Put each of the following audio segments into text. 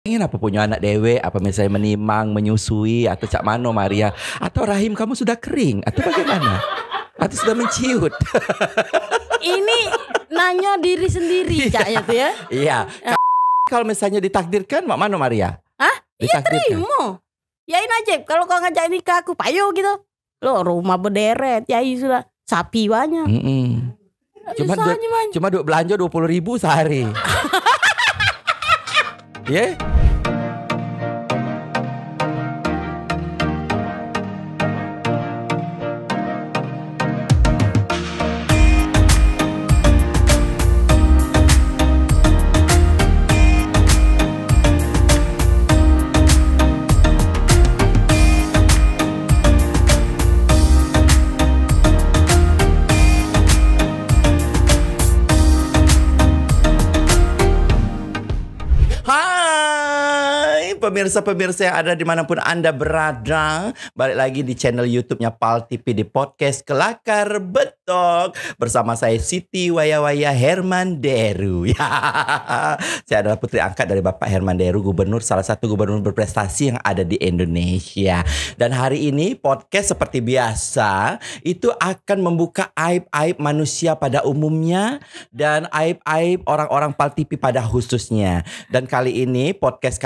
Ingin apa punya anak dewe, apa misalnya menimang, menyusui, atau cak mano Maria, atau rahim kamu sudah kering, atau bagaimana? Atau sudah menciut? Ini nanya diri sendiri cak ya tuh ya. Iya. Kalau misalnya ditakdirkan, mak mano Maria? Hah? Iya terima. Yain aja, kalau kau ngajak nikah aku payo gitu. Lo rumah berderet, yai sudah sapi banyak. Cuma belanja 20.000 sehari. Ya? Pemirsa-pemirsa yang ada dimanapun Anda berada, balik lagi di channel YouTube-nya Pal TV di podcast Kelakar Betok bersama saya Siti Waya-Waya Hermanderu. Ya, saya adalah putri angkat dari Bapak Hermanderu, salah satu gubernur berprestasi yang ada di Indonesia. Dan hari ini podcast seperti biasa itu akan membuka aib-aib manusia pada umumnya dan aib-aib orang-orang Pal TV pada khususnya. Dan kali ini podcast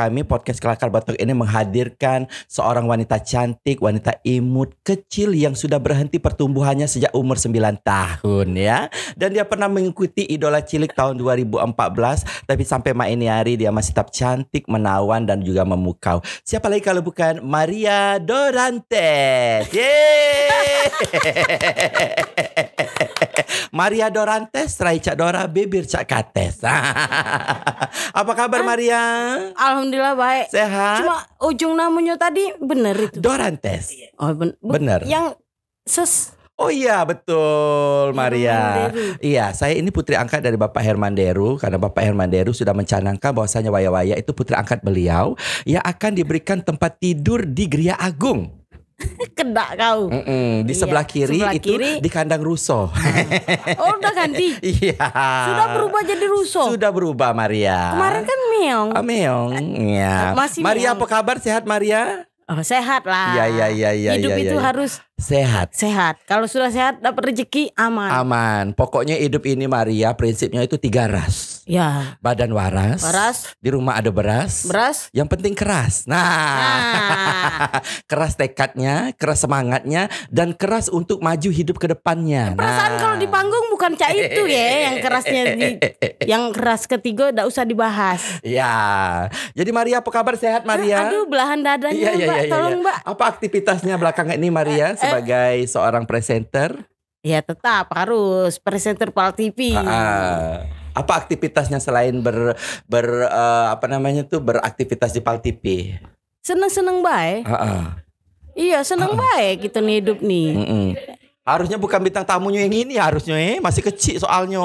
Kelakar Betok ini menghadirkan seorang wanita cantik, wanita imut, kecil yang sudah berhenti pertumbuhannya sejak umur 9 tahun ya. Dan dia pernah mengikuti Idola Cilik tahun 2014, tapi sampai ini hari dia masih tetap cantik, menawan dan juga memukau. Siapa lagi kalau bukan Maria Dorantes. Yeay! Maria Dorantes, Rai Cak Dora, bibir Cak Kates. Apa kabar Maria? Alhamdulillah baik. Sehat? Cuma ujung namanya tadi bener itu. Dorantes. Oh bener. Yang Oh iya betul Maria. Iya, saya ini putri angkat dari Bapak Hermanderu. Karena Bapak Hermanderu sudah mencanangkan bahwasanya Waya-Waya itu putri angkat beliau yang akan diberikan tempat tidur di Gria Agung. Kedak kau. Di sebelah kiri itu kiri. Di kandang ruso. Oh udah ganti. Iya. Sudah berubah jadi ruso. Sudah berubah Maria. Kemarin kan meong. Meong. Ya. Masih Maria meong. apa kabar? Sehat Maria? Oh, sehat lah. Iya. Hidup itu harus sehat. Kalau sudah sehat dapat rezeki aman. Pokoknya hidup ini Maria prinsipnya itu 3 ras. Ya. Badan waras. Di rumah ada beras. Yang penting keras. Nah. Keras tekadnya, keras semangatnya, dan keras untuk maju hidup ke depannya. Perasaan kalau di panggung bukan cak itu ya, yang kerasnya yang keras ketiga enggak usah dibahas. Ya. Jadi Maria apa kabar? Sehat Maria? Aduh belahan dadanya Mbak, tolong Mbak. Apa aktivitasnya belakangan ini Maria sebagai seorang presenter? Ya tetap harus presenter Pal TV. Apa aktivitasnya selain beraktivitas di Pal TV? Seneng baik. Iya seneng baik gitu nih hidup nih. Harusnya bukan bintang tamunya yang ini, harusnya masih kecil soalnya.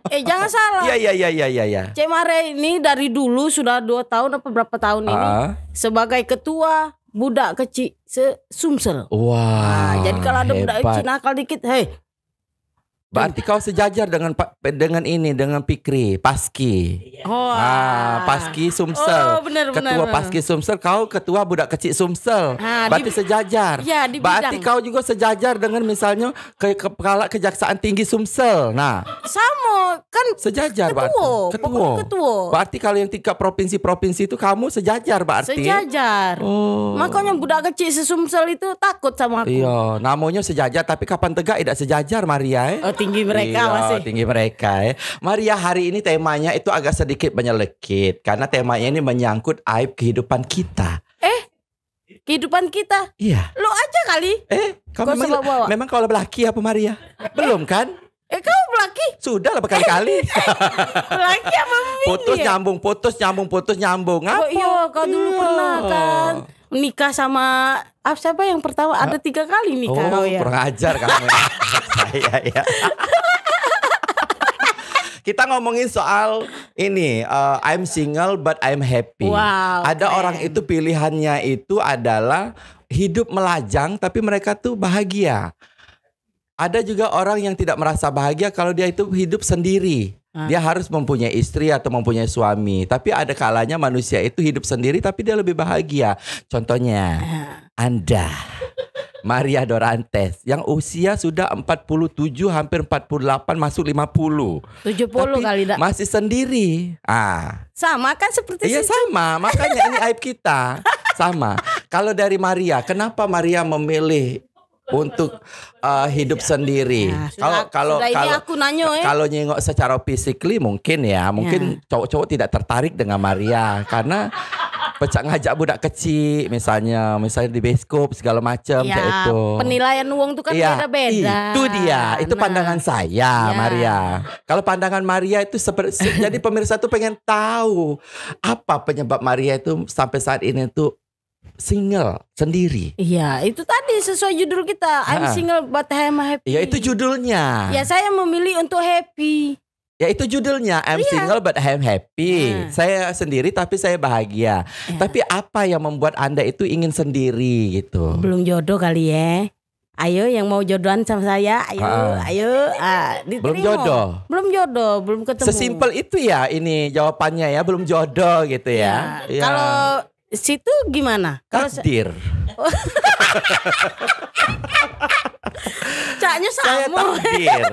Jangan salah. Iya. Cek Mare ini dari dulu sudah 2 tahun apa berapa tahun ini sebagai ketua budak kecil Sumsel. Wah. Jadi kalau ada budak kecil nakal dikit, berarti kau sejajar dengan Pikri, Paski. Paski Sumsel. Bener. Ketua Paski Sumsel, kau ketua budak kecil Sumsel. Berarti sejajar. Ya, di berarti kau juga sejajar dengan misalnya kepala Kejaksaan Tinggi Sumsel. Nah, sama kan sejajar ketua. Berarti kalau yang tingkat provinsi-provinsi itu kamu sejajar berarti. Sejajar. Makanya budak kecil Sumsel itu takut sama aku. Iya, namanya sejajar tapi kapan tegak tidak sejajar Maria. Tinggi mereka masih. Tinggi mereka ya. Maria, hari ini temanya itu agak sedikit menyelekit karena temanya ini menyangkut aib kehidupan kita. Kehidupan kita? Iya. Lo aja kali. Kamu memang kau lelaki apa Maria? Belum kan? Kau lelaki? Sudah lah berkali-kali. Lelaki apa mini? Putus nyambung. Apa? Oh iya, kau dulu pernah kan menikah sama siapa yang pertama ada 3 kali nikah kau ya. Kurang ajar kamu. Saya ya. Kita ngomongin soal ini, I'm single but I'm happy. Wow, ada keren. orang itu pilihannya itu adalah hidup melajang tapi mereka tuh bahagia. Ada juga orang yang tidak merasa bahagia kalau dia itu hidup sendiri. Dia harus mempunyai istri atau mempunyai suami. Tapi ada kalanya manusia itu hidup sendiri tapi dia lebih bahagia. Contohnya Anda, Maria Dorantes, yang usia sudah 47, hampir 48, masuk 50. 70 tapi kali dah. masih sendiri. Sama kan seperti Iya situ. sama, makanya ini aib kita. Sama. Kalau dari Maria, kenapa Maria memilih untuk hidup sendiri? Sudah ini aku nanyo kalau nyengok secara physically mungkin cowok-cowok tidak tertarik dengan Maria karena pecah ngajak budak kecil misalnya di bioskop segala macam kayak itu. Penilaian uang tuh kan beda-beda. Itu dia, itu pandangan saya Maria. Kalau pandangan Maria itu jadi pemirsa tuh pengen tahu apa penyebab Maria itu sampai saat ini tuh single sendiri. Iya, itu tadi sesuai judul kita. I'm single but I'm happy. Ya itu judulnya. Ya saya memilih untuk happy. Ya itu judulnya I'm single but I'm happy. Saya sendiri tapi saya bahagia. Tapi apa yang membuat Anda itu ingin sendiri gitu? Belum jodoh kali ya. Ayo yang mau jodohan sama saya, ayo. Belum jodoh. Belum jodoh, belum ketemu. Sesimpel itu ya ini jawabannya ya, belum jodoh gitu ya. Kalau situ gimana? Takdir. Caknya sama. Saya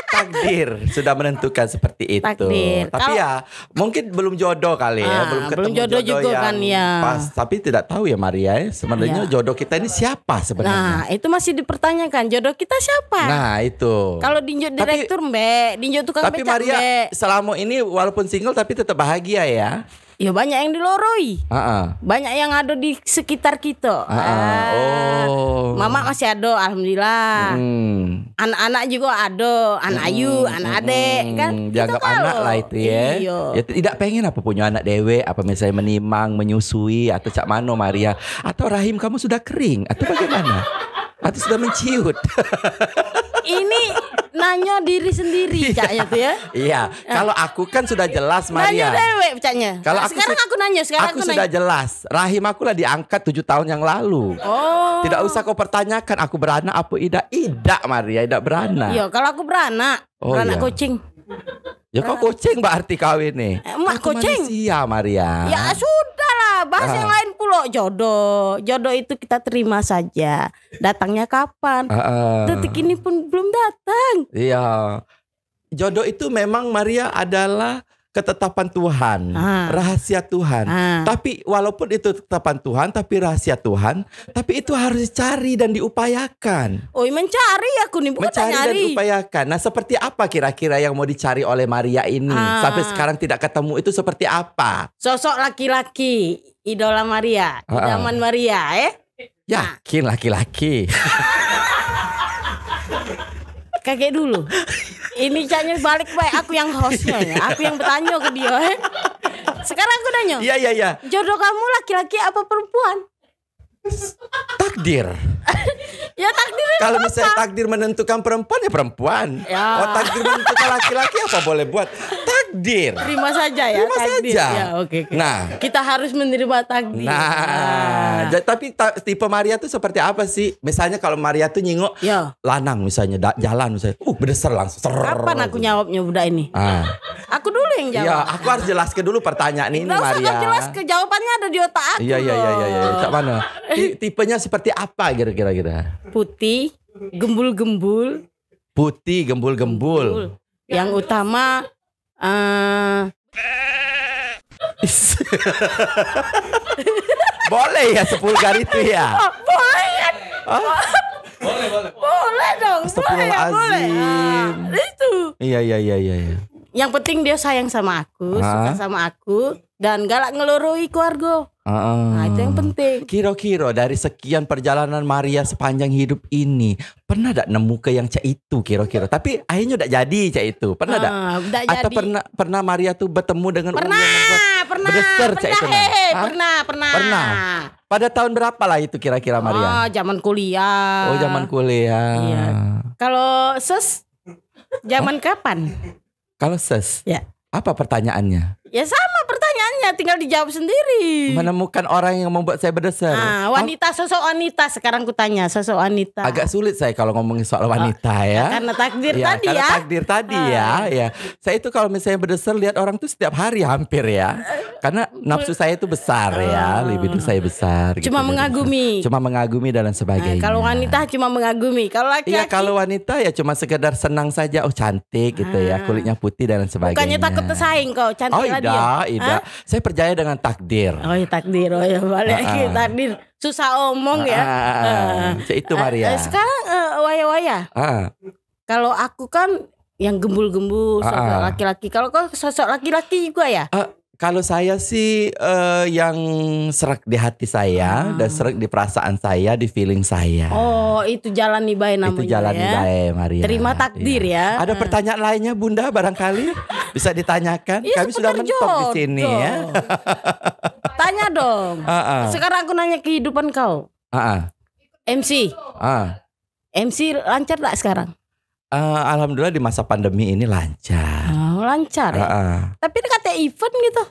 takdir sudah menentukan seperti itu. Takdir. Tapi ya mungkin belum jodoh kali ya, belum ketemu jodoh juga yang kan ya. pas. Tapi tidak tahu ya Maria, sebenarnya jodoh kita ini siapa sebenarnya? Nah itu masih dipertanyakan, jodoh kita siapa? Nah itu. Kalau dinjo direktur dinjo tukang tapi becak Maria selama ini walaupun single tapi tetap bahagia ya. Ya banyak yang diloroi. Banyak yang ada di sekitar kita. Mama masih ada, alhamdulillah. Anak-anak juga ada, anak Ayu, anak adek kan. Dianggap anak lah itu ya. Ya tidak pengen apa punya anak dewe, apa misalnya menimang, menyusui atau cak mano Maria, atau rahim kamu sudah kering atau bagaimana? Atau sudah menciut? Ini nanya diri sendiri caknya tuh ya. Iya, kalau aku kan sudah jelas Maria. Nanya dewe caknya. Kalau sekarang aku nanya, aku sudah jelas. Rahim aku lah diangkat 7 tahun yang lalu. Tidak usah kau pertanyakan aku beranak apa tidak. Tidak Maria, tidak beranak. Iya, kalau aku beranak, beranak kucing. Ya kau kucing berarti kawin nih. Emak kucing. Manusia Maria. Ya sudah lah, bahas yang lain pula. Jodoh itu kita terima saja. Datangnya kapan? Detik ini pun belum datang. Iya. Jodoh itu memang Maria adalah ketetapan Tuhan, rahasia Tuhan. Tapi walaupun itu ketetapan Tuhan, tapi rahasia Tuhan, tapi itu harus dicari dan diupayakan. Mencari aku nih, bukan mencari nyari. Dan diupayakan. Nah, seperti apa kira-kira yang mau dicari oleh Maria ini? Sampai sekarang tidak ketemu, itu seperti apa? Sosok laki-laki, idola Maria, idaman Maria, Yakin laki-laki. Kakek dulu. Ini caknya balik baik, aku yang hostnya ya. Aku yang bertanya ke dia. Sekarang aku nanya. Iya. Jodoh kamu laki-laki apa perempuan? Takdir. Ya takdir. Kalau misalnya takdir menentukan perempuan ya perempuan. Takdir menentukan laki-laki apa boleh buat? Takdir. Terima saja ya. Terima takdir. saja. Ya, okay. Nah, kita harus menerima takdir. Tapi tipe Maria tuh seperti apa sih? Misalnya kalau Maria tuh nyingok lanang misalnya jalan misalnya, berdesar langsung. Kapan aku jawabnya budak ini? Aku dulu yang jawab. Iya, aku harus jelaskan dulu pertanyaan ini Maria. Usah jelas ke jawabannya ada di otak aku. Iya. Cak mana? Tipenya seperti apa kira-kira? Putih, gembul-gembul. Putih, gembul-gembul. Yang utama boleh ya sepulgar itu ya? Boleh kan? Boleh dong. Astagfirullahaladzim. Itu. Iya. Yang penting dia sayang sama aku, suka sama aku, dan galak ngeloroi keluarga. Nah itu yang penting. Kira-kira dari sekian perjalanan Maria sepanjang hidup ini, pernah tak nemu ke yang cak itu kira-kira? Tapi akhirnya udah jadi cak itu. Pernah tak? Atau pernah Maria tuh bertemu dengan pernah. Pernah. Pada tahun berapa lah itu kira-kira Maria? Zaman kuliah. Zaman kuliah. Iya. Kalau zaman kapan? Kalau ses? Ya. Apa pertanyaannya? Ya sama pertanyaannya, tinggal dijawab sendiri. Menemukan orang yang membuat saya berdesar. Wanita, sosok wanita. Sekarang kutanya, sosok wanita. Agak sulit saya kalau ngomongin soal wanita ya. Karena takdir tadi karena ya. takdir tadi ya. Saya itu kalau misalnya berdesar lihat orang tuh setiap hari hampir ya. Karena nafsu saya itu besar ya, libido saya besar. Cuma gitu, mengagumi. Cuma mengagumi dan sebagainya. Kalau wanita cuma mengagumi. Kalau laki-laki. Iya, kalau wanita ya cuma sekedar senang saja. Oh cantik gitu ya, kulitnya putih dan sebagainya. Bukannya takut tersaing kau, cantik lagi. Tidak. Saya percaya dengan takdir. Oh ya takdir, balik lagi takdir. Susah omong ya. Itu Maria. Sekarang waya-waya. Kalau aku kan yang gembul-gembul sosok laki-laki. Kalau kau sosok laki-laki juga ya? Kalau saya sih yang serak di hati saya dan serak di perasaan saya, di feeling saya. Oh, itu jalan nih bae namanya. Itu jalan nih bae, Maria. Terima takdir ya. Ada pertanyaan lainnya Bunda barangkali bisa ditanyakan. Kami sudah mentok di sini ya. Tanya dong. Sekarang aku nanya kehidupan kau. MC. MC lancar tak sekarang? Alhamdulillah di masa pandemi ini lancar. Lancar ya? Tapi kata event gitu.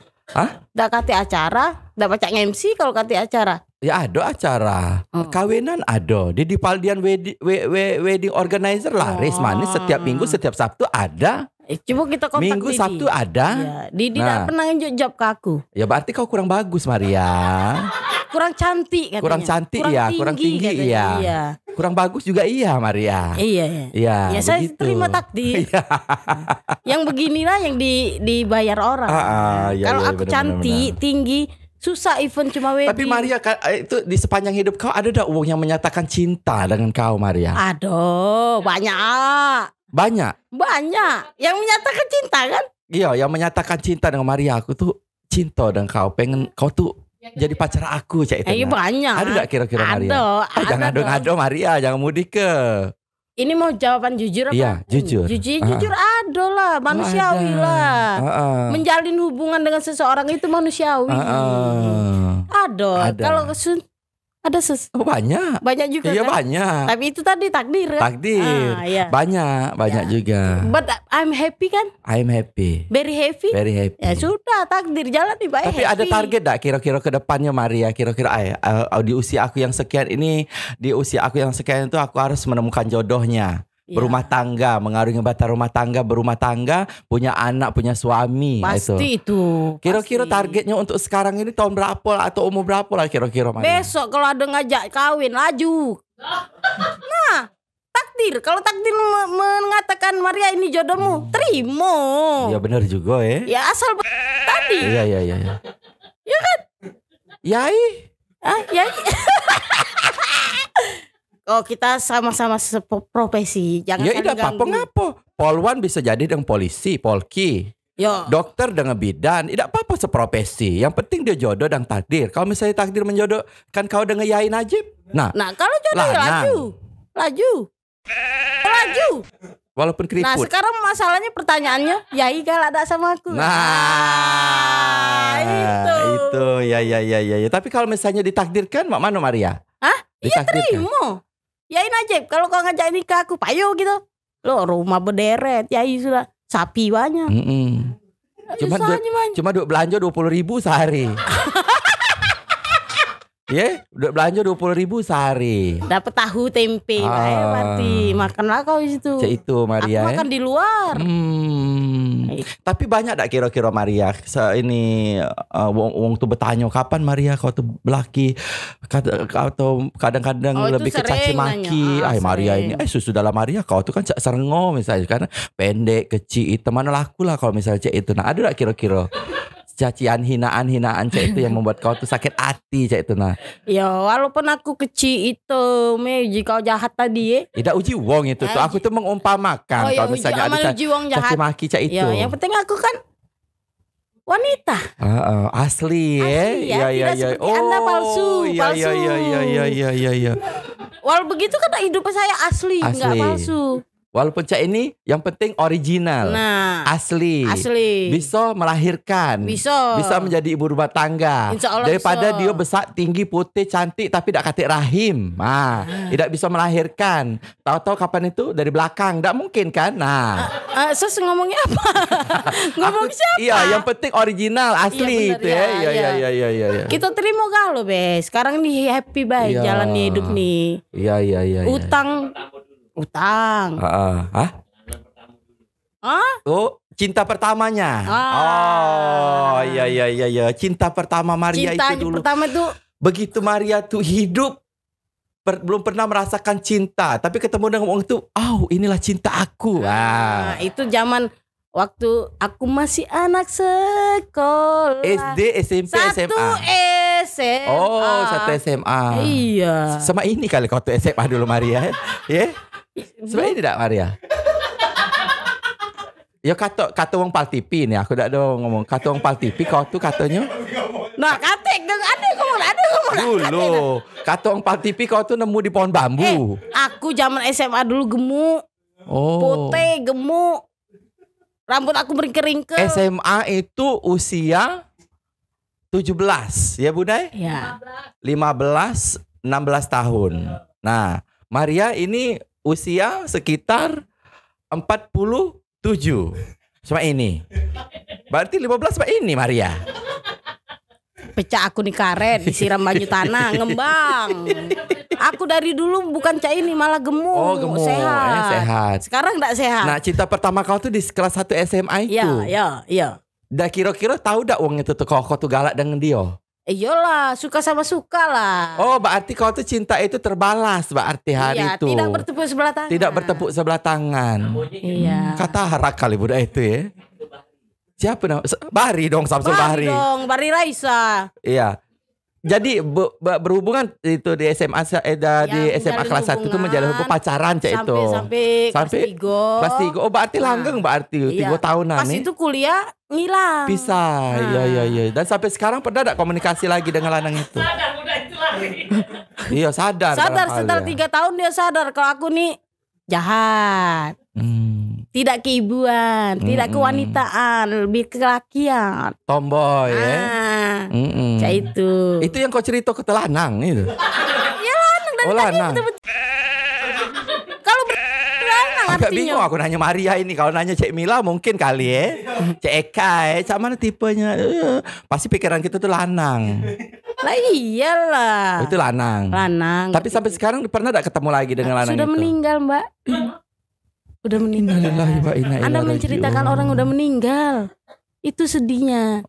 Dak kata acara, dak baca MC kalau kata acara. Ya ada acara. Kawinan ada. Di Dipaldian wedding organizer laris manis setiap minggu, setiap Sabtu ada. Coba kita kontak Minggu Didi. Sabtu ada. Ya, Didi tidak pernah nunjuk job ke aku. Ya berarti kau kurang bagus Maria. Kurang cantik katanya. Kurang cantik ya, kurang tinggi iya. Kurang bagus juga iya Maria. Iya. Ya saya terima takdir. Yang beginilah yang dibayar orang. Kalau aku cantik, tinggi, susah event cuma wedding. Tapi Maria itu di sepanjang hidup kau ada dak uang yang menyatakan cinta dengan kau Maria? Aduh, banyak. Banyak yang menyatakan cinta kan? Iya, yang menyatakan cinta dengan Maria. Aku tuh cinta dengan kau, pengen kau tuh jadi pacar aku cak itu. Banyak. Ada gak kira-kira Maria? Ada. Jangan ado-ado Maria, jangan mudik ke. Ini mau jawaban jujur apa? Iya, jujur. Jujur ada lah, manusiawi lah. Menjalin hubungan dengan seseorang itu manusiawi. Ada. Kalau ada banyak juga iya, kan? banyak. Tapi itu tadi takdir kan? Takdir. Banyak juga. But I'm happy kan? I'm happy. Very happy. Ya sudah, takdir jalan nih baik. Tapi ada target gak kira-kira ke depannya Maria? Kira-kira di usia aku yang sekian ini, di usia aku yang sekian itu aku harus menemukan jodohnya. Berumah tangga, mengarungi bata rumah tangga, berumah tangga, punya anak, punya suami. Pasti itu. Kira-kira targetnya untuk sekarang ini tahun berapa lah, atau umur berapa lah kira-kira Maria? Besok kalau ada ngajak kawin, laju. Nah, takdir. Kalau takdir mengatakan Maria ini jodohmu, terima. Ya benar juga ya. Ya asal tadi. Iya. Ya kan? Yai. Yai. Oh kita sama-sama profesi. Jangan ya tidak apa-apa ngapa. Polwan bisa jadi dengan polisi, polki. Yo. Dokter dengan bidan, tidak apa-apa seprofesi. Yang penting dia jodoh dan takdir. Kalau misalnya takdir menjodohkan kau dengan Yai Najib. Nah kalau jodoh laju. Walaupun keriput. Nah sekarang masalahnya pertanyaannya, Yai kalau ada sama aku. Itu ya. Tapi kalau misalnya ditakdirkan, mak mana Maria? Iya terima. Yai Najib, kalau kau ngajak nikah aku payo gitu. Lo rumah berderet, Yai sudah sapi banyak. Cuma duit belanja 20.000 sehari. Duit belanja 20.000 sehari. Dapat tahu tempe, berarti makanlah kau di situ. Itu Maria. Aku makan di luar. Tapi banyak tak kira-kira Maria ini wong tuh bertanya kapan Maria kau tuh belaki atau kadang-kadang lebih ke caci maki. Maria ini sudah Maria kau tuh kan serengo misalnya kan pendek kecil itu mana laku lah kalau misalnya cek itu. Nah ada tak kira-kira cacian hinaan cek itu yang membuat kau tuh sakit hati cek itu nah. Ya walaupun aku kecil itu jika kau jahat tadi tidak uji wong itu tuh aku tuh mengumpamakan kalau misalnya ada caci maki cek itu. Yang penting aku kan wanita. Asli ya. Tidak seperti Anda palsu. Iya. Walau begitu kan hidup saya asli. Enggak palsu. Walaupun cak ini yang penting original, asli, bisa melahirkan, bisa menjadi ibu rumah tangga. Daripada dia besar, tinggi, putih, cantik tapi tidak katik rahim, tidak bisa melahirkan. Tahu-tahu kapan itu dari belakang, tidak mungkin kan? Sus ngomongnya apa? Ngomong siapa? Iya, yang penting original, asli itu ya. Iya. Kita terima kalau sekarang nih happy baik jalan hidup nih. Iya. Utang. Oh, cinta pertamanya. Oh, iya. Cinta pertama Maria cinta itu dulu. Pertama itu begitu Maria tuh hidup belum pernah merasakan cinta, tapi ketemu dengan orang itu, inilah cinta aku. Itu zaman waktu aku masih anak sekolah. SD, SMP, SMA. SMA. Oh, satu SMA. Iya. Sama ini kali kau tuh SMA dulu Maria. Ya? Sebenarnya ini tidak Maria. Ya kata wong Pal TV nih, aku tidak ada ngomong. Kata wong Pal TV kau tuh katanya. Nah, ada ngomong. Dulu, kata wong Pal TV kau tuh nemu di pohon bambu. Aku zaman SMA dulu gemuk. Putih, gemuk. Rambut aku beringkel-ringkel. SMA itu usia 17, ya Bunda? Ya. 15, 16 tahun. Nah, Maria ini usia sekitar 47 sama ini. Berarti 15 sama ini Maria. Pecah aku nih karet, disiram baju tanah, ngembang. Aku dari dulu bukan cak ini malah gemuk, sehat. Sekarang enggak sehat. Nah, cinta pertama kau tuh di kelas 1 SMA itu. Iya. Dah kira-kira tahu dak wong itu tuh kau tuh galak dengan dia? Iyalah, suka sama suka lah. Oh, berarti kau tuh cinta itu terbalas berarti hari itu. Tidak bertepuk sebelah tangan. Tidak bertepuk sebelah tangan. Iya. Kata harak kali budak itu ya. Siapa nama? Bari dong, Samsul Bari. Bari Raisa. Iya. Jadi berhubungan itu di SMA di SMA kelas 1 itu menjalin hubungan pacaran cak itu. Sampai kelas 3. Oh, berarti langgeng berarti 3 tahunan nih. Pas itu kuliah ngilang. Pisah. Iya. Dan sampai sekarang pernah enggak komunikasi lagi dengan lanang itu? Sadar udah itu lagi. Iya, sadar setelah 3 tahun dia sadar kalau aku nih jahat. Tidak keibuan, tidak kewanitaan, lebih kelakian. Tomboy ya. Kayak itu. Itu yang kau cerita ke lanang itu. Ya lanang dari lanang. Kalau lanang agak bingung aku nanya Maria ini. Kalau nanya Cek Mila mungkin kali ya. Cek Eka ya. Sama tipenya. Pasti pikiran kita tuh lanang. Lah iyalah. Itu lanang. Tapi sampai sekarang pernah gak ketemu lagi dengan lanang sudah itu? Sudah meninggal Mbak. Udah meninggal. Anda menceritakan orang udah meninggal. Itu sedihnya.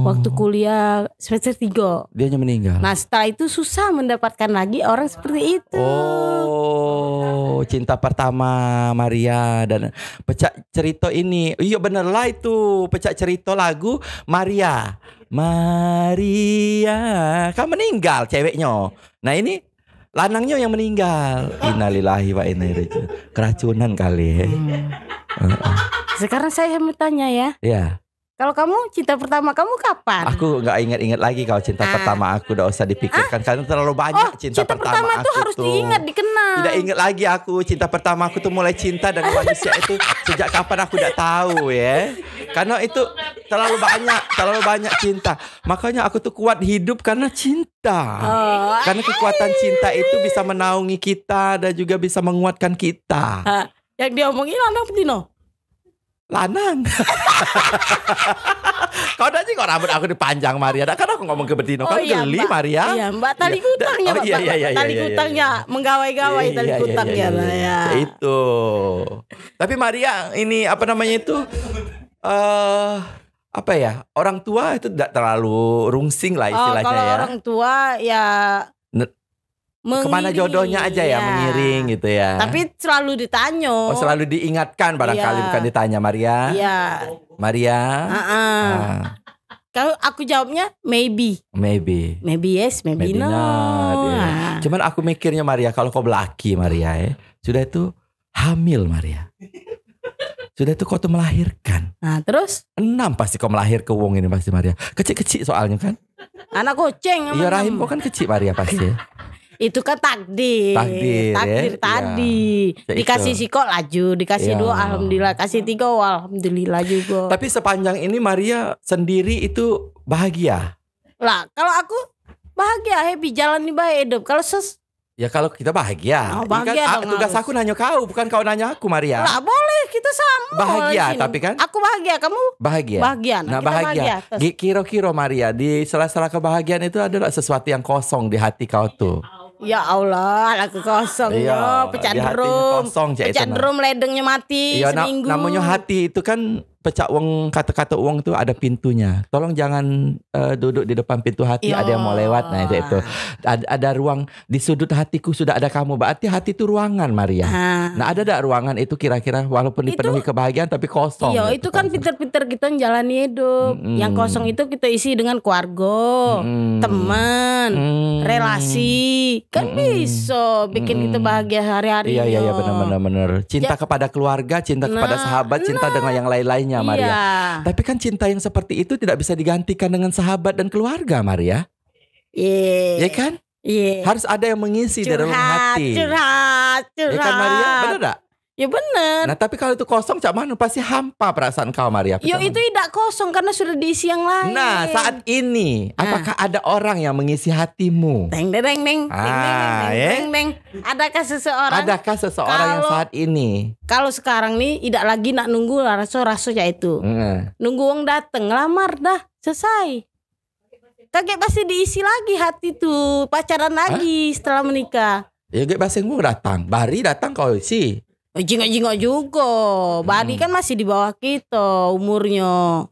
Waktu kuliah semester 3 dia meninggal. Nah setelah itu susah mendapatkan lagi orang seperti itu. Cinta pertama Maria. Dan pecah cerita ini. Iya bener lah itu. Pecah cerita lagu Maria kan meninggal ceweknya. Nah ini lanangnya yang meninggal. Innalillahi wa inna ilaihi raji'un. Keracunan kali ya. Sekarang saya mau tanya ya. Iya. Kalau kamu cinta pertama kamu kapan? Aku nggak ingat-ingat lagi kalau cinta pertama aku, udah usah dipikirkan karena terlalu banyak cinta pertama aku tuh harus diingat, dikenal. Tidak ingat lagi aku cinta pertama aku tuh mulai cinta dengan manusia itu sejak kapan aku tidak tahu ya. Karena itu terlalu banyak cinta. Makanya aku tuh kuat hidup karena cinta. Karena kekuatan cinta itu bisa menaungi kita dan juga bisa menguatkan kita. Yang dia omongin lanang Petino. Lanang. Kau dah sih kok rambut aku dipanjang Maria. Kan aku ngomong ke Betino. Kau geli Mbak. Maria. Iya Mbak tali kutangnya. Tali kutangnya menggawai-gawai tali kutangnya ya. Itu. Tapi Maria ini apa namanya itu? Apa ya? Orang tua itu tidak terlalu rungsing lah istilahnya kalau ya. Orang tua ya kemana jodohnya aja ya, mengiring gitu ya. Tapi selalu ditanya. Selalu diingatkan barangkali bukan ditanya Maria. Iya. Maria. Kalau aku jawabnya maybe yes, maybe no. Ya. Cuman aku mikirnya Maria, kalau kau belaki Maria ya, sudah itu hamil Maria. Sudah itu kau tuh melahirkan. Nah terus? 6 pasti kau melahir ke wong ini pasti Maria. Kecil-kecil soalnya kan. Anak kucing. Iya rahim kau kan kecil Maria pasti ya. Itu kan takdir. Takdir tadi. Ya. Dikasih kok laju, dikasih 2 alhamdulillah, kasih 3 alhamdulillah juga. Tapi sepanjang ini Maria sendiri itu bahagia. Lah, kalau aku bahagia, happy, jalani baik hidup. Kalau ya kalau kita bahagia. Bahagia kan, tugas aku nanya kau, bukan kau nanya aku, Maria. Lah boleh, kita sama. Bahagia tapi kan? Aku bahagia, kamu bahagia. Bahagia. Nah, bahagia. Kira-kira Maria, di sela-sela kebahagiaan itu adalah sesuatu yang kosong di hati kau tuh. Ya Allah, lagu kosong. Pecah drum. Pecah drum, ledengnya mati seminggu. Namanya hati itu kan pecah uang, kata-kata uang tuh ada pintunya. Tolong jangan duduk di depan pintu hati, ada yang mau lewat. Nah itu ada ruang di sudut hatiku sudah ada kamu. Berarti hati itu ruangan, Maria. Nah ada tak ruangan itu kira-kira walaupun dipenuhi kebahagiaan tapi kosong. Iya itu kan pinter-pinter kita menjalani hidup. Yang kosong itu kita isi dengan keluarga, teman, relasi. Kan bisa bikin kita bahagia hari-hari. Iya benar. Cinta kepada keluarga, cinta kepada sahabat, cinta dengan yang lain-lain. Maria. Iya. Tapi kan cinta yang seperti itu tidak bisa digantikan dengan sahabat dan keluarga, Maria. Iya kan? Iya. Harus ada yang mengisi dalam hati. Curhat. Ya kan Maria? Benar tak? Ya benar. Nah tapi kalau itu kosong, cak mana pasti hampa perasaan kau, Maria. Yo itu tidak kosong karena sudah diisi yang lain. Nah saat ini, apakah ada orang yang mengisi hatimu? Deng. Adakah seseorang yang saat ini? Kalau sekarang nih tidak lagi nak nunggu raso-raso ya itu. Nunggu uang dateng, ngelamar dah, selesai. Kakek pasti diisi lagi hati tuh, pacaran lagi setelah menikah. Ya kakek pasti mau datang, Bari datang kau isi. Jingok-jingok juga. Bari kan masih di bawah kita umurnya.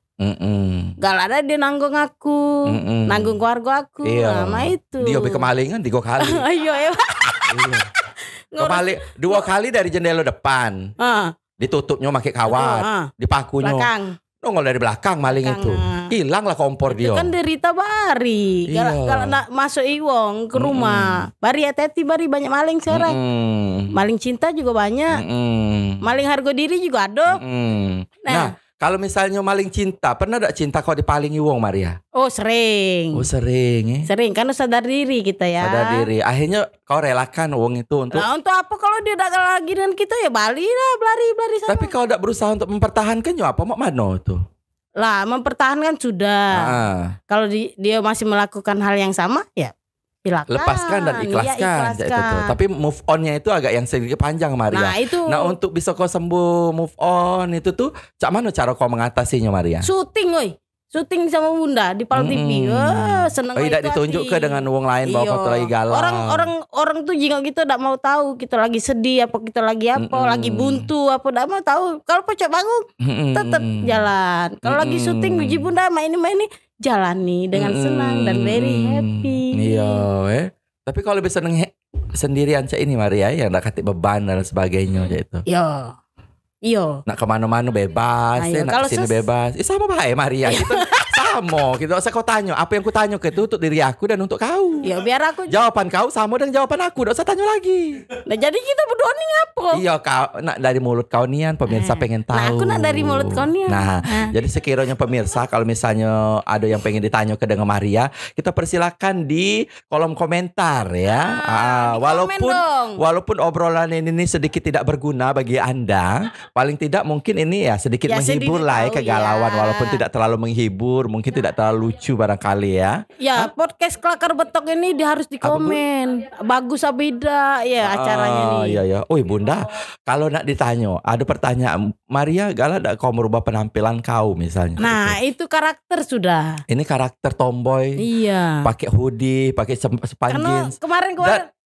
Gak ada dia nanggung aku, nanggung keluarga aku. Nama itu. Dia kemalingan 3 kali. Iya. Kemaling 2 kali dari jendela depan. Ditutupnya pakai kawat, dipakunya. Nongol dari belakang maling itu. Hilanglah kompor dia. Itu kan derita Bari. Kalau nak masuk iwong ke rumah, Bari hati-hati, Bari banyak maling sekarang. Maling cinta juga banyak. Maling harga diri juga ada. Nah, kalau misalnya maling cinta, pernah gak cinta kau dipalingi wong, Maria? Oh sering. Sering, karena sadar diri kita ya. Sadar diri. Akhirnya kau relakan wong itu untuk. Nah, untuk apa kalau dia tak lagi dengan kita ya balik lah, belari sana. Tapi kau tak berusaha untuk mempertahankannya apa mak mano tuh? Lah, mempertahankan sudah. Kalau dia masih melakukan hal yang sama, ya silakan. Lepaskan dan ikhlaskan. Tapi move onnya itu agak yang sedikit panjang, Maria. Nah, itu. Nah, untuk bisa kau sembuh move on itu tuh, cak mana cara kau mengatasinya, Maria? Syuting sama Bunda di Pal TV. Seneng. Tidak ditunjuk ke dengan wong lain bahwa kita lagi galau. Orang tuh jika kita tidak mau tahu kita lagi sedih apa kita lagi apa, lagi buntu apa, tidak mau tahu. Kalau pecah bangun tetap jalan. Kalau lagi syuting uji Bunda main ini jalani dengan senang dan very happy. Iya, Tapi kalau bisa sendirian cak ini, Maria, yang nak katik beban dan sebagainya itu. Iya. Nak kemana-mana bebas, nak kesini bebas. Sama bahaya Maria. Kita sama. Gitu. Saya kau tanya, apa yang ku tanya ke itu untuk diri aku dan untuk kau. Ya biar aku. Jawaban kau sama dengan jawaban aku. Tidak usah tanya lagi. Nah jadi kita berdua nih ngapa? Iya kau nak dari mulut kau nian, pemirsa pengen tahu. Nah aku nak dari mulut kau nian. Nah jadi sekiranya pemirsa kalau misalnya ada yang pengen ditanya ke dengan Maria, kita persilakan di kolom komentar ya. Walaupun obrolan ini sedikit tidak berguna bagi Anda. Paling tidak mungkin ini ya sedikit menghibur lah kegalauan walaupun tidak terlalu menghibur, mungkin tidak terlalu lucu barangkali ya. Ya podcast Kelakar Betok ini harus dikomen. Bagus apa tidak ya acaranya nih. Iya. Bunda, kalau nak ditanya ada pertanyaan, Maria galak tak kau merubah penampilan kau misalnya? Nah itu karakter sudah. Ini karakter tomboy. Iya. Pakai hoodie, pakai span jeans. Kemarin.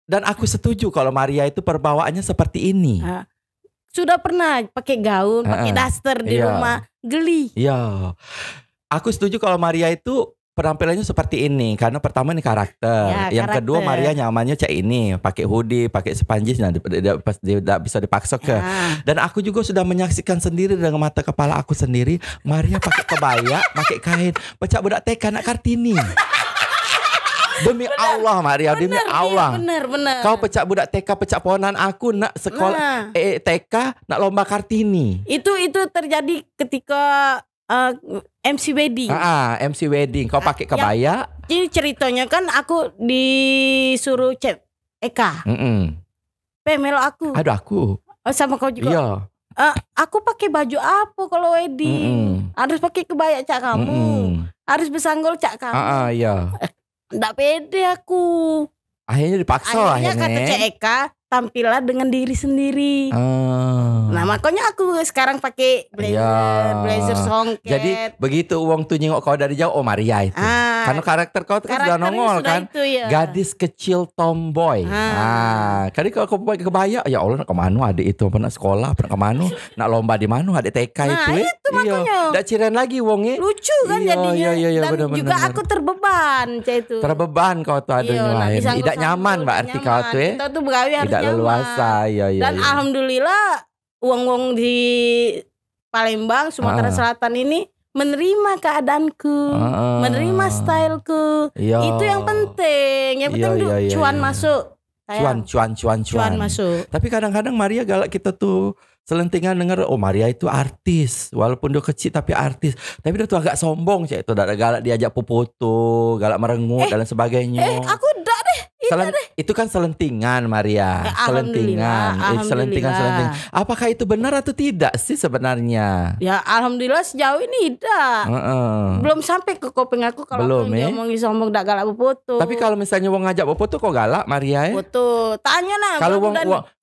Dan aku setuju kalau Maria itu perbawaannya seperti ini. Sudah pernah pakai gaun, pakai daster di rumah, geli. Iya. Aku setuju kalau Maria itu penampilannya seperti ini karena pertama ini karakter. Yang kedua Maria nyamannya cak ini, pakai hoodie, pakai spanjis, tidak bisa dipaksa ke. Dan aku juga sudah menyaksikan sendiri dengan mata kepala aku sendiri, Maria pakai kebaya, pakai kain, pecah budak TK nak Kartini. Demi Allah Maria, demi Allah. Bener. Kau pecah budak TK, pecah pohonan aku nak sekolah TK, nak lomba Kartini. Itu terjadi ketika MC wedding. MC wedding. Kau pakai kebaya. Jadi ceritanya kan aku disuruh Eka. Melo aku. Aduh aku. Oh, sama kau juga. Iya. Aku pakai baju apa kalau wedding? Harus pakai kebaya cak kamu. Harus bersanggul cak kamu. Iya. Nggak pede aku. Akhirnya dipaksa Akhirnya kata Cek Eka, tampillah dengan diri sendiri. Nah makanya aku sekarang pakai blazer songket. Jadi begitu uang tuh nyengok kau dari jauh, oh Maria itu. Karena karakter kau kan sudah nongol kan. Itu, ya. Gadis kecil tomboy. Kali kalau kau pakai kebaya, ya Allah nak kemana adik itu, pernah sekolah, pernah kemana, nak lomba di mana adik TK itu. Itu makanya. Nggak cirian lagi uangnya. Lucu kan jadinya. Iya, dan bener, juga aku terbeban itu. Terbeban kau tuh adanya. Tidak nyaman berarti kau tuh ya. Kita tuh begawi harus tidak leluasa. Dan alhamdulillah uang di Palembang, Sumatera Selatan ini menerima keadaanku, menerima styleku. Itu yang penting. Yang penting cuan masuk. Cuan masuk. Tapi kadang-kadang Maria galak kita tuh selentingan dengar, oh Maria itu artis, walaupun dia kecil tapi artis. Tapi dia tuh agak sombong cek itu, galak diajak foto, galak merengut dan sebagainya. Aku udah deh. Itu kan selentingan Maria, selentingan. Apakah itu benar atau tidak sih sebenarnya? Ya alhamdulillah sejauh ini tidak. Belum sampai ke kuping aku kalau ngomongin sombong dak galak foto. Tapi kalau misalnya wong ngajak foto kok galak Maria ya? Foto, tanya nah.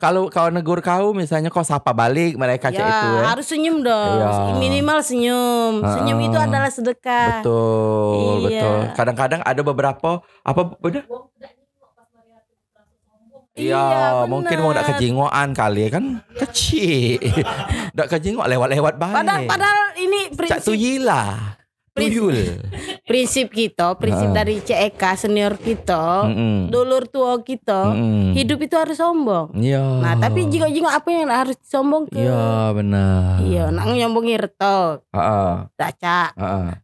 Kalau kau negur kau misalnya kau sapa balik mereka cek itu ya. Harus senyum dong. Minimal senyum. Senyum itu adalah sedekah. Betul. Kadang-kadang ada beberapa benar? Iya, mungkin mau nak kejingoan kali kan kecil. Nak kejingok lewat-lewat baik. Padahal ini prinsip Tuyul. Prinsip dari Cek Eka senior kita, dulur tua kita, hidup itu harus sombong. Nah, tapi jingok-jingok apa yang harus sombong ke? Iya, benar. Iya, nak nyombongi retok. Daca.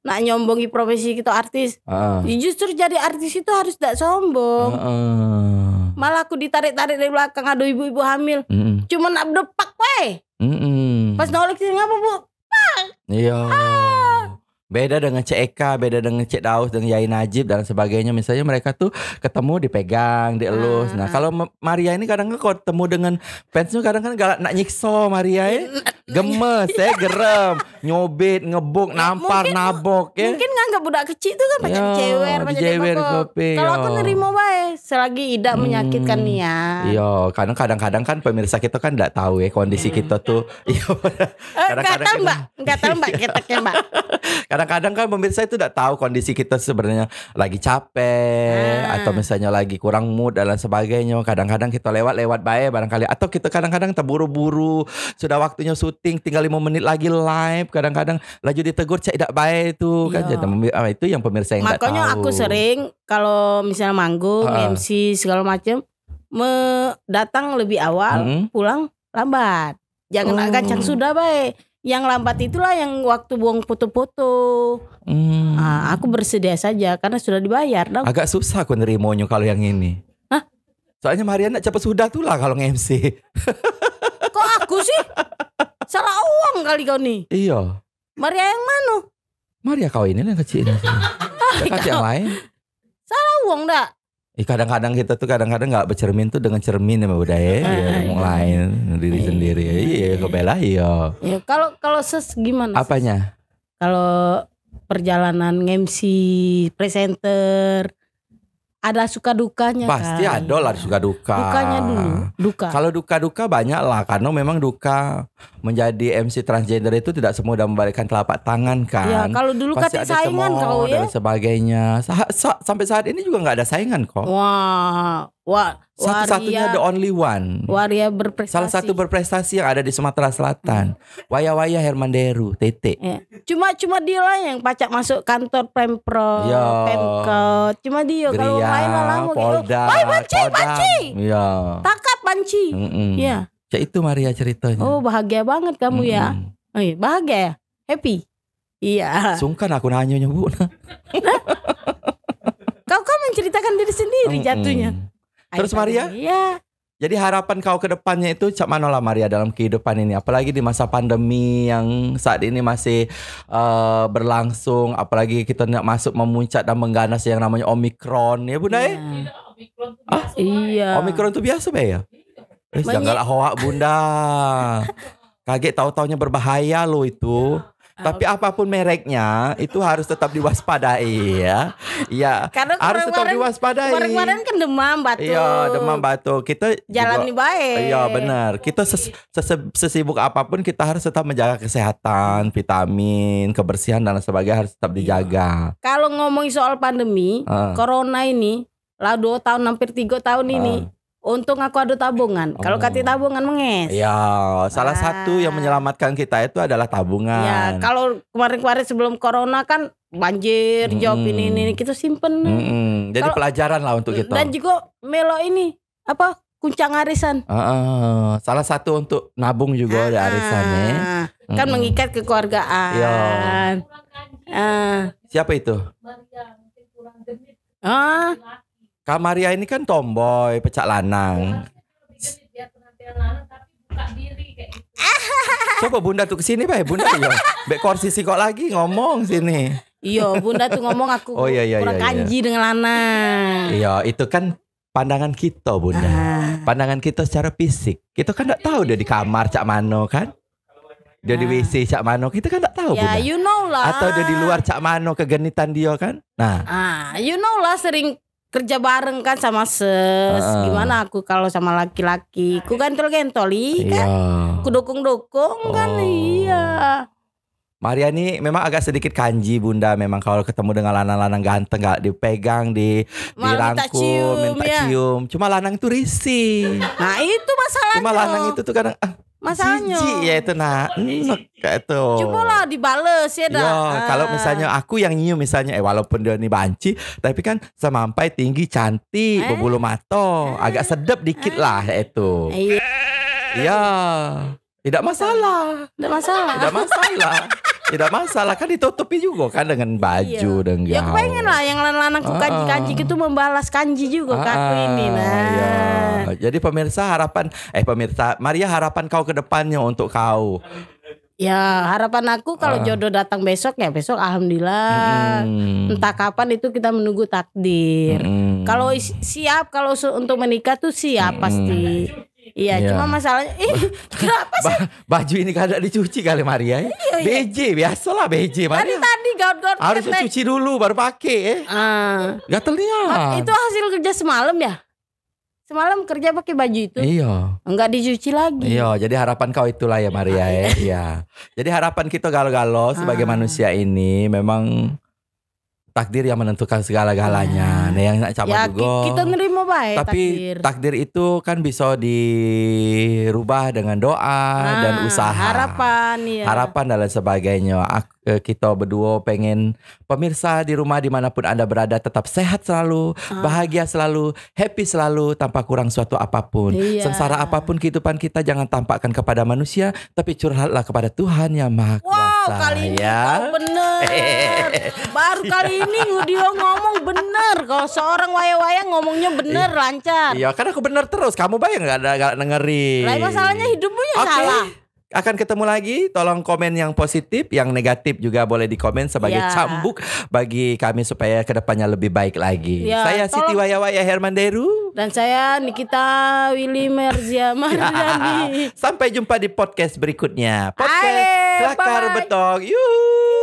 Nak nyombongi profesi kita artis. Justru jadi artis itu harus tak sombong. Malah aku ditarik-tarik dari belakang ada ibu-ibu hamil. Cuma nak berdepak we. Pas nolak sih ngapa bu? Iya. Beda dengan Cek Eka, beda dengan Cek Daus, dengan Yai Najib dan sebagainya. Misalnya mereka tuh ketemu dipegang, dielus. Nah kalau Maria ini kadang-kadang kalau ketemu dengan fansnya kadang-kadang galak nak nyiksa Maria ya. Gemes ya, gerem, nyobit, ngebuk, nampar, nabok ya. Mungkin nganggap budak kecil tuh kan banyak jewer kalau aku nerima baik selagi tidak menyakitkan niat. Iya, kadang-kadang kan pemirsa kita kan enggak tahu ya kondisi kita tuh. Iya. Kadang-kadang enggak tahu Mbak keteknya Mbak. Kadang-kadang kan pemirsa itu enggak tahu kondisi kita sebenarnya lagi capek atau misalnya lagi kurang mood dan lain sebagainya. Kadang-kadang kita lewat baik barangkali atau kita kadang-kadang terburu-buru, sudah waktunya syuting tinggal 5 menit lagi live, kadang-kadang laju ditegur cek tidak baik itu kan. Itu yang pemirsa yang enggak tahu. Makanya aku sering kalau misalnya manggung, MC segala macam datang lebih awal, pulang lambat. Jangan gancang sudah baik. Yang lambat itulah yang waktu buang foto-foto. Aku bersedia saja karena sudah dibayar dong. Agak susah aku nerimanya kalau yang ini. Soalnya Mariana cepat sudah tuh lah kalau nge-MC. Kok aku sih? Salah uang kali kau nih. Iya. Maria yang mana? Maria kau ini yang kecil. Kasih yang lain. Salah uang dak? Kadang-kadang kita tuh kadang-kadang nggak bercermin tuh dengan cermin ya budaya yang lain diri sendiri. Iya, kebela iya. Ya kalau gimana? Apanya? Kalau perjalanan MC, presenter, ada suka dukanya pasti kan? Ada lah suka duka. Dukanya dulu, duka. Kalau duka-duka banyak lah, karena memang duka menjadi MC transgender itu tidak semudah membalikkan telapak tangan kan. Ya, kalau dulu kata saingan kau ya. Dan sebagainya. Sampai saat ini juga nggak ada saingan kok. Wah, satu-satunya the only one. Waria berprestasi. Salah satu berprestasi yang ada di Sumatera Selatan. Waya-waya Hermanderu, Tete. Ya. Cuma dia lah yang pacak masuk kantor Pemprov, Pemkot. Cuma dia. Kalau lain lama Polda, banci. Iya. Takap banci. Iya. Ya itu Maria ceritanya. Oh bahagia banget kamu ya. Oh iya, bahagia ya? Happy? Iya. Sungkan aku nanya Bu. Kau menceritakan diri sendiri jatuhnya. Terus Maria? Iya. Jadi harapan kau ke depannya itu cak mana lah Maria dalam kehidupan ini? Apalagi di masa pandemi yang saat ini masih berlangsung. Apalagi kita nak masuk memuncak dan mengganas yang namanya Omikron ya Bunda ya? Iya. Omikron tuh biasa ya? Janganlah hoak Bunda. Kaget tahu-taunya berbahaya loh itu. Tapi apapun mereknya itu harus tetap diwaspadai ya. Iya. Karena harus tetap diwaspadai. Kemarin kan demam batuk. Iya, demam batuk. Kita jalani baik. Iya, benar. Kita sesibuk apapun kita harus tetap menjaga kesehatan, vitamin, kebersihan dan sebagainya harus tetap dijaga. Kalau ngomongin soal pandemi, corona ini lah 2 tahun hampir 3 tahun ini. Untung aku ada tabungan. Kalau kata tabungan menges. Ya, salah satu yang menyelamatkan kita itu adalah tabungan. Ya, kalau kemarin-kemarin sebelum corona kan banjir, job ini kita simpen. Jadi pelajaran lah untuk kita. Dan juga melo ini apa? Kuncang arisan. Salah satu untuk nabung juga ada arisannya. Kan mengikat kekeluargaan. Siapa itu? Kak Maria ini kan tomboy, pecak lanang. Coba Bunda tuh kesini Pak, Bunda ya. Bek kursi kok lagi ngomong sini. Iya, Bunda tuh ngomong aku kurang kanji dengan lanang. Iya, itu kan pandangan kita Bunda. Pandangan kita secara fisik. Kita kan enggak tahu dia di kamar cak mano kan. Dia di WC cak mano, kita kan enggak tahu ya, Bunda. You know lah. Atau dia di luar cak mano kegenitan dia kan. Nah. You know lah sering kerja bareng kan sama gimana aku kalau sama laki-laki ku gantol-gantoli kan ku dukung-dukung kan. Iya. Maria ini memang agak sedikit kanji Bunda. Memang kalau ketemu dengan lanang-lanang ganteng gak dipegang, dirangkum, minta cium. Cuma lanang itu risih. Nah itu masalahnya. Cuma lanang itu tuh kadang masalahnya ya itu kayak itu. Coba lah dibales ya dah. Kalau misalnya aku yang nyium misalnya walaupun dia ini banci tapi kan semampai tinggi cantik berbulu mata agak sedap dikit lah itu. Iya. Tidak masalah. Tidak masalah kan ditutupi juga kan dengan baju dan gaun. Ya pengen lah yang lanang-lanang kanji-kanji itu membalas kanji juga ke aku ini Iya. Jadi pemirsa Maria harapan kau ke depannya untuk kau. Ya harapan aku kalau jodoh datang besok ya besok alhamdulillah. Entah kapan itu kita menunggu takdir. Kalau siap kalau untuk menikah tuh siap pasti. Iya, cuma masalahnya kenapa sih? Baju ini kada dicuci kali Maria. BJ biasalah BJ Maria. Tadi gaun-gaun harus dicuci dulu baru pakai. Gatelnya. Itu hasil kerja semalam ya? Semalam kerja pakai baju itu. Iya. Enggak dicuci lagi. Iya, jadi harapan kau itulah ya Maria ya. Iya. Jadi harapan kita galo-galo sebagai manusia ini memang takdir yang menentukan segala-galanya. Nah, yang sama juga. Kita nerima baik. Tapi takdir itu kan bisa dirubah dengan doa dan usaha. Harapan dan lain sebagainya. Kita berdua pengen pemirsa di rumah dimanapun Anda berada tetap sehat selalu, bahagia selalu, happy selalu tanpa kurang suatu apapun. Sengsara apapun kehidupan kita jangan tampakkan kepada manusia, tapi curhatlah kepada Tuhan yang Maha Kuasa. Wow, kali ini kau bener. Baru kali ini dia ngomong bener. Kalau seorang waya-waya ngomongnya bener, lancar. Iya, kan aku bener terus. Kamu bayang gak dengerin. Lah masalahnya hidupmu yang salah. Akan ketemu lagi. Tolong komen yang positif, yang negatif juga boleh dikomen sebagai cambuk bagi kami supaya kedepannya lebih baik lagi. Saya Siti Waya-Waya Hermanderu dan saya Nikita Willy Merzia Mardani. Sampai jumpa di podcast berikutnya. Podcast Kelakar Betok. Yuhu.